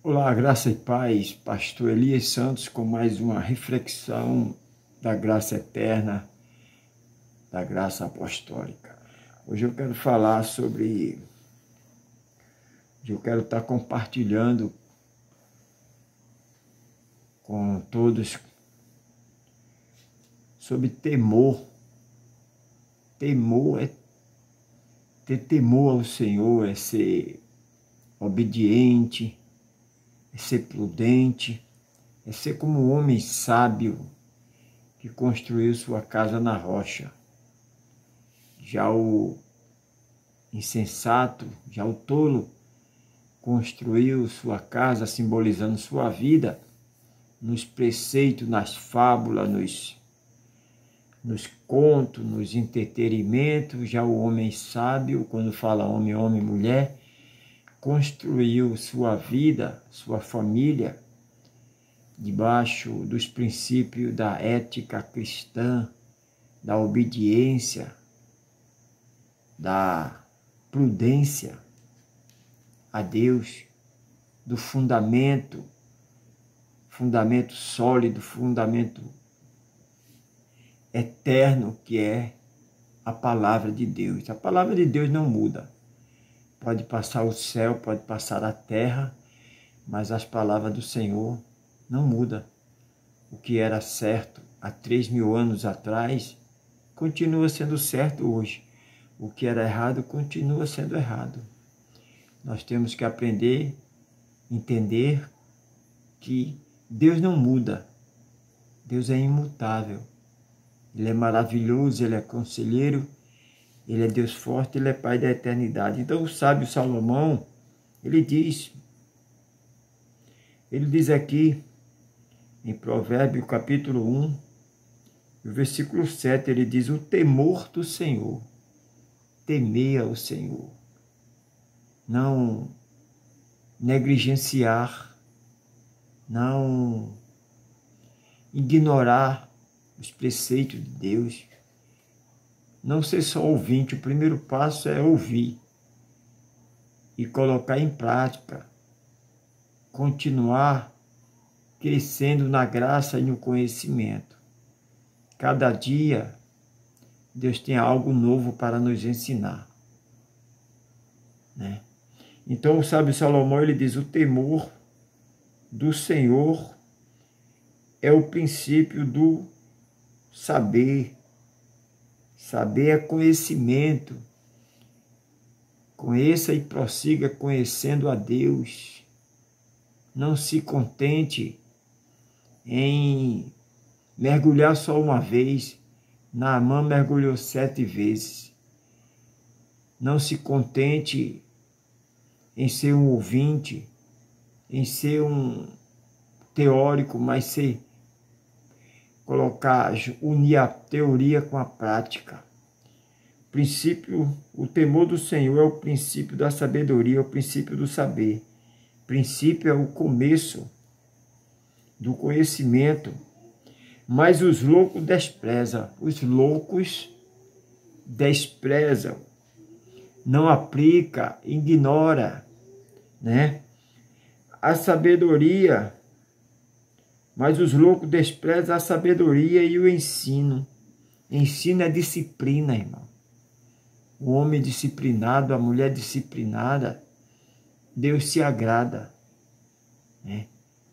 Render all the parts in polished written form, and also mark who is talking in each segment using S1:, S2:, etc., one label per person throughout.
S1: Olá, graça e paz, pastor Elias Santos com mais uma reflexão da graça eterna, da graça apostólica. Hoje eu quero falar eu quero estar compartilhando com todos sobre temor. Temor é ter temor ao Senhor, é ser obediente, é ser prudente, é ser como um homem sábio que construiu sua casa na rocha. Já o insensato, já o tolo, construiu sua casa simbolizando sua vida nos preceitos, nas fábulas, nos contos, nos entretenimentos. Já o homem sábio, quando fala homem, homem, mulher, construiu sua vida, sua família, debaixo dos princípios da ética cristã, da obediência, da prudência a Deus, do fundamento sólido, fundamento eterno que é a palavra de Deus. A palavra de Deus não muda. Pode passar o céu, pode passar a terra, mas as palavras do Senhor não mudam. O que era certo há 3.000 anos atrás, continua sendo certo hoje. O que era errado, continua sendo errado. Nós temos que aprender, entender que Deus não muda. Deus é imutável. Ele é maravilhoso, Ele é conselheiro, Ele é Deus forte, Ele é Pai da eternidade. Então o sábio Salomão, ele diz aqui em Provérbios capítulo 1, no versículo 7, ele diz: o temor do Senhor, temer ao Senhor, não negligenciar, não ignorar os preceitos de Deus, não ser só ouvinte. O primeiro passo é ouvir e colocar em prática, continuar crescendo na graça e no conhecimento. Cada dia Deus tem algo novo para nos ensinar, né? Então o sábio Salomão, ele diz: o temor do Senhor é o princípio do saber. Saber é conhecimento. Conheça e prossiga conhecendo a Deus. Não se contente em mergulhar só uma vez. Naamã mergulhou 7 vezes. Não se contente em ser um ouvinte, em ser um teórico, mas unir a teoria com a prática. O temor do Senhor é o princípio da sabedoria, é o princípio do saber. Princípio é o começo do conhecimento, mas os loucos desprezam. Os loucos desprezam, não aplica, ignora, né? A sabedoria, mas os loucos desprezam a sabedoria e o ensino. Ensino é disciplina, irmão. O homem disciplinado, a mulher disciplinada, Deus se agrada, né?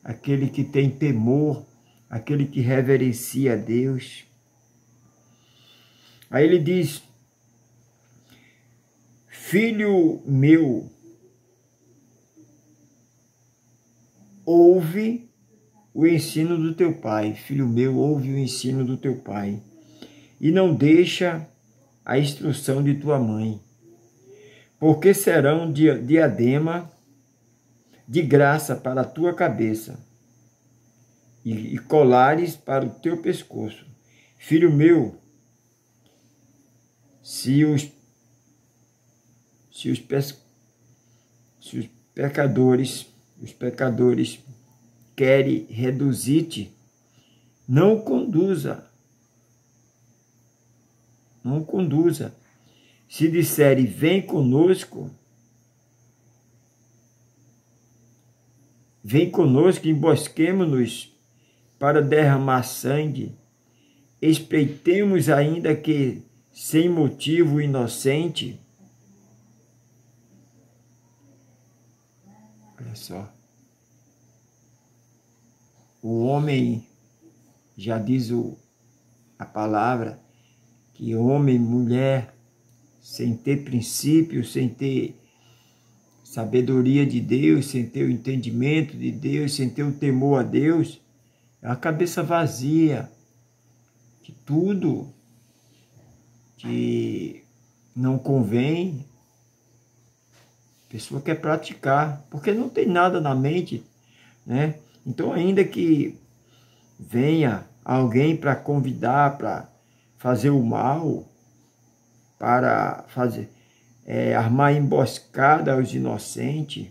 S1: Aquele que tem temor, aquele que reverencia a Deus. Aí ele diz: filho meu, ouve o ensino do teu pai. Filho meu, ouve o ensino do teu pai, e não deixa a instrução de tua mãe, porque serão diadema de graça para a tua cabeça e colares para o teu pescoço. Filho meu, se os pecadores querem reduzir-te, não conduza. Se disserem: vem conosco, Vem conosco, embosquemo-nos para derramar sangue. Espreitemos ainda que sem motivo inocente. Olha só. O homem, já diz a palavra, que homem e mulher, sem ter princípio, sem ter sabedoria de Deus, sem ter o entendimento de Deus, sem ter o temor a Deus, é uma cabeça vazia, que tudo que não convém, a pessoa quer praticar, porque não tem nada na mente, né? Então, ainda que venha alguém para convidar, para fazer o mal, para fazer armar emboscada aos inocentes,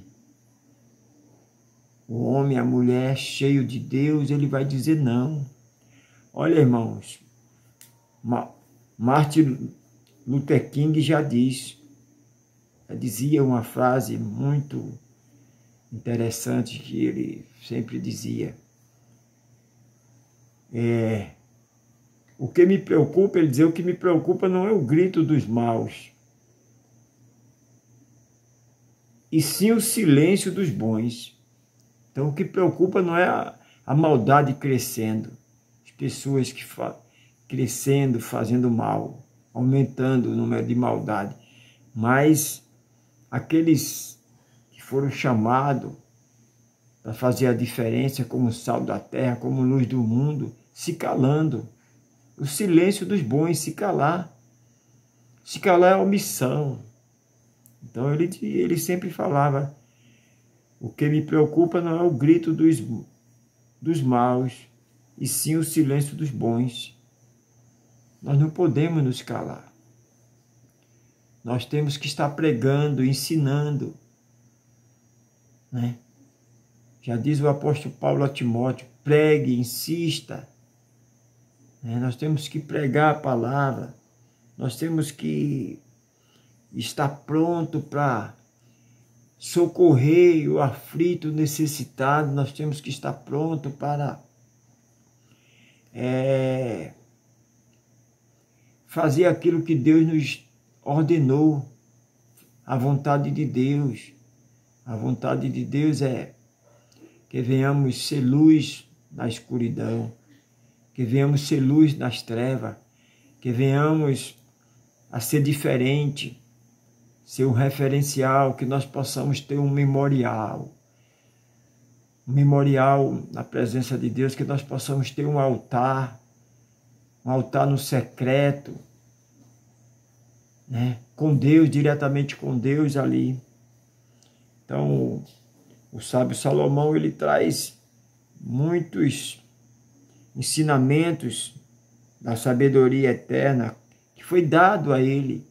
S1: o homem, a mulher cheio de Deus, ele vai dizer não. Olha, irmãos, Martin Luther King já dizia uma frase muito interessante que ele sempre dizia. O que me preocupa, ele dizia, o que me preocupa não é o grito dos maus, e sim o silêncio dos bons. Então, o que preocupa não é a maldade crescendo, as pessoas que crescendo, fazendo mal, aumentando o número de maldade, mas aqueles que foram chamados para fazer a diferença como sal da terra, como luz do mundo, se calando. O silêncio dos bons, se calar. Se calar é omissão. Então ele sempre falava, o que me preocupa não é o grito dos maus, e sim o silêncio dos bons. Nós não podemos nos calar. Nós temos que estar pregando, ensinando, né? Já diz o apóstolo Paulo a Timóteo, pregue, insista. Nós temos que pregar a palavra, nós temos que estar pronto para socorrer o aflito, o necessitado, nós temos que estar pronto para fazer aquilo que Deus nos ordenou, a vontade de Deus. A vontade de Deus é que venhamos ser luz na escuridão, que venhamos ser luz nas trevas, que venhamos a ser diferente, ser um referencial, que nós possamos ter um memorial na presença de Deus, que nós possamos ter um altar no secreto, né? Com Deus, diretamente com Deus ali. Então, o sábio Salomão, ele traz muitos ensinamentos da sabedoria eterna que foi dado a ele.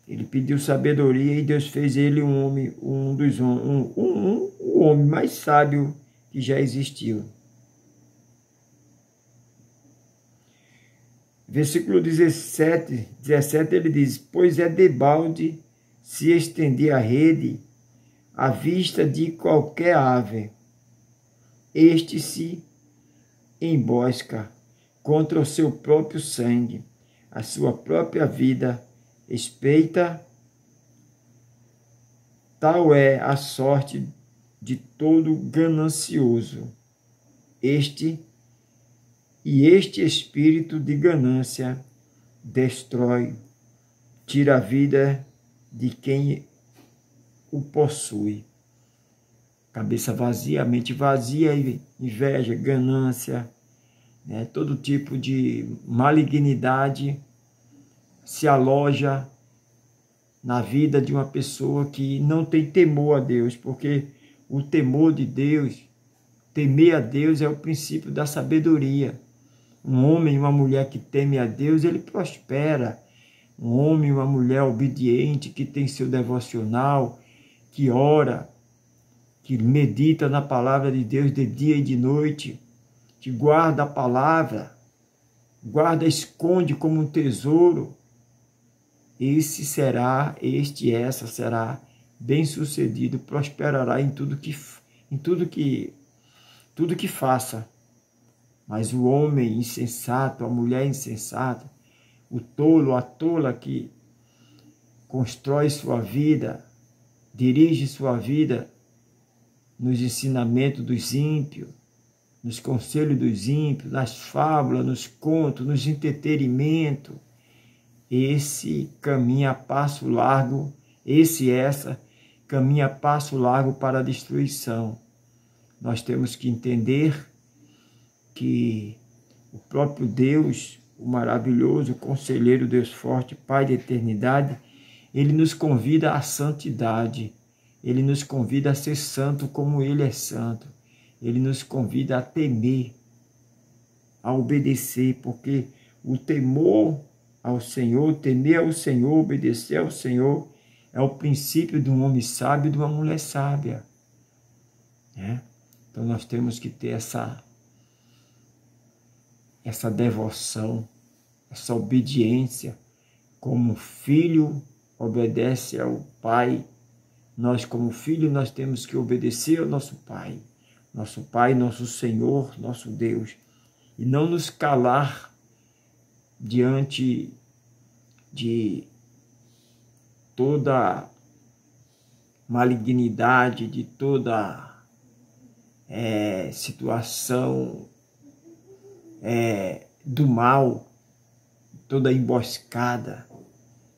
S1: Ele pediu sabedoria e Deus fez ele um homem, o homem mais sábio que já existiu. Versículo 17 ele diz, pois é debalde se estender a rede à vista de qualquer ave. Este se embosca contra o seu próprio sangue, a sua própria vida espreita. Tal é a sorte de todo ganancioso. Este espírito de ganância destrói, tira a vida de quem o possui. Cabeça vazia, mente vazia, inveja, ganância, né? Todo tipo de malignidade se aloja na vida de uma pessoa que não tem temor a Deus, porque o temor de Deus, temer a Deus é o princípio da sabedoria. Um homem e uma mulher que teme a Deus, ele prospera. Um homem e uma mulher obediente, que tem seu devocional, que ora, que medita na palavra de Deus de dia e de noite, que guarda a palavra, esconde como um tesouro, essa será bem-sucedido, prosperará em tudo que faça. Mas o homem insensato, a mulher insensata, o tolo, a tola que constrói sua vida, dirige sua vida nos ensinamentos dos ímpios, nos conselhos dos ímpios, nas fábulas, nos contos, nos entretenimentos, esse caminha a passo largo, essa caminha a passo largo para a destruição. Nós temos que entender que o próprio Deus, o maravilhoso conselheiro, Deus forte, Pai da eternidade, Ele nos convida à santidade, Ele nos convida a ser santo como Ele é santo, Ele nos convida a temer, a obedecer, porque o temor ao Senhor, temer ao Senhor, obedecer ao Senhor, é o princípio de um homem sábio e de uma mulher sábia. Né? Então nós temos que ter essa devoção, essa obediência, como filho obedece ao Pai. Nós, como filho, nós temos que obedecer ao nosso Pai, nosso Senhor, nosso Deus, e não nos calar diante de toda malignidade, de toda situação do mal, toda emboscada.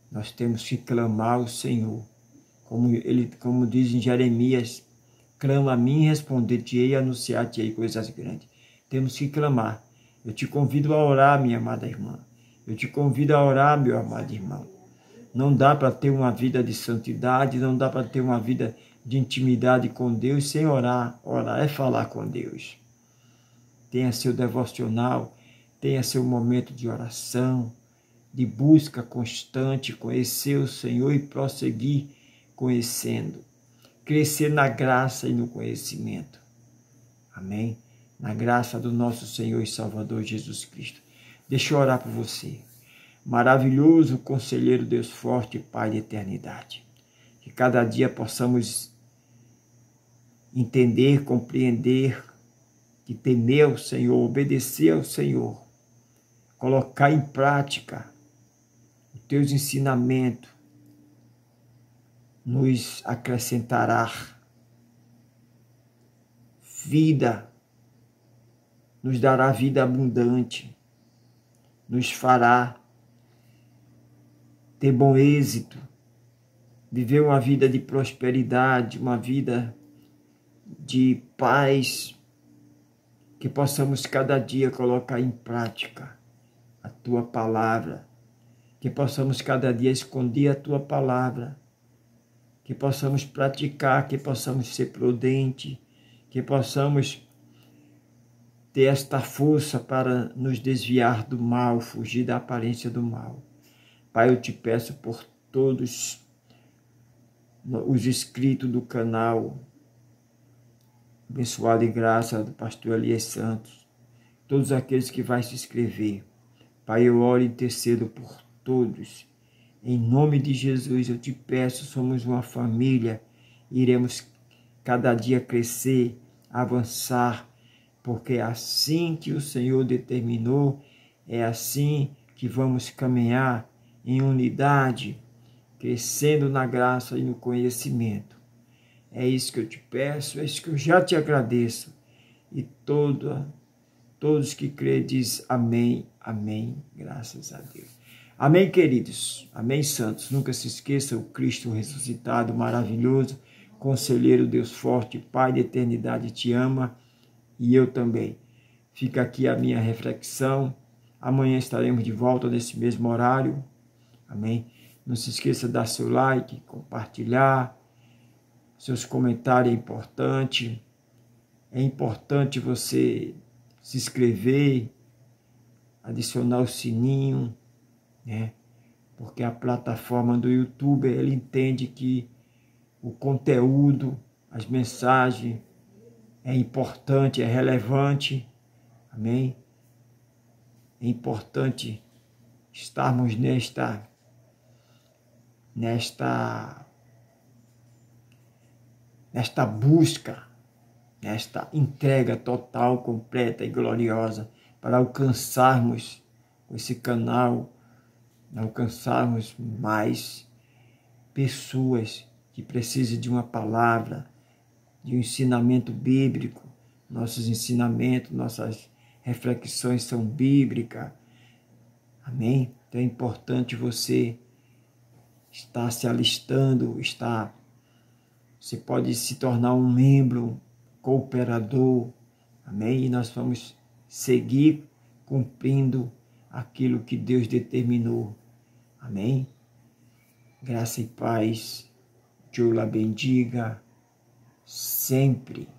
S1: Nós temos que clamar ao Senhor, como diz em Jeremias: clama a mim e responder-te-ei e anunciar-te-ei coisas grandes. Temos que clamar. Eu te convido a orar, minha amada irmã. Eu te convido a orar, meu amado irmão. Não dá para ter uma vida de santidade, não dá para ter uma vida de intimidade com Deus sem orar. Orar é falar com Deus. Tenha seu devocional, tenha seu momento de oração, de busca constante, conhecer o Senhor e prosseguir conhecendo. Crescer na graça e no conhecimento. Amém? Na graça do nosso Senhor e Salvador Jesus Cristo. Deixa eu orar por você. Maravilhoso conselheiro, Deus forte, Pai da eternidade. Que cada dia possamos entender, compreender, que temer ao Senhor, obedecer ao Senhor, colocar em prática os teus ensinamentos, nos acrescentará vida, nos dará vida abundante, nos fará ter bom êxito, viver uma vida de prosperidade, uma vida de paz, que possamos cada dia colocar em prática a Tua palavra, que possamos cada dia esconder a Tua palavra, que possamos praticar, que possamos ser prudentes, que possamos ter esta força para nos desviar do mal, fugir da aparência do mal. Pai, eu te peço por todos os inscritos do canal Abençoado e Graça do pastor Elias Santos, todos aqueles que vão se inscrever. Pai, eu oro e intercedo por todos. Em nome de Jesus, eu te peço, somos uma família, iremos cada dia crescer, avançar, porque é assim que o Senhor determinou, é assim que vamos caminhar em unidade, crescendo na graça e no conhecimento. É isso que eu te peço, é isso que eu já te agradeço. E todos que credes, amém, amém, graças a Deus. Amém, queridos, amém, santos. Nunca se esqueça, o Cristo ressuscitado, maravilhoso, conselheiro, Deus forte, Pai da eternidade, te ama e eu também. Fica aqui a minha reflexão. Amanhã estaremos de volta nesse mesmo horário. Amém? Não se esqueça de dar seu like, compartilhar. Seus comentários é importante. É importante você se inscrever, adicionar o sininho, né? Porque a plataforma do YouTube, ele entende que o conteúdo, as mensagens é importante, é relevante. Amém? É importante estarmos nesta nesta busca, nesta entrega total, completa e gloriosa, para alcançarmos esse canal, alcançarmos mais pessoas que precisam de uma palavra, de um ensinamento bíblico. Nossos ensinamentos, nossas reflexões são bíblicas. Amém? Então é importante você estar se alistando, você pode se tornar um membro, cooperador. Amém? E nós vamos seguir cumprindo aquilo que Deus determinou. Amém? Graça e paz, Deus la bendiga sempre.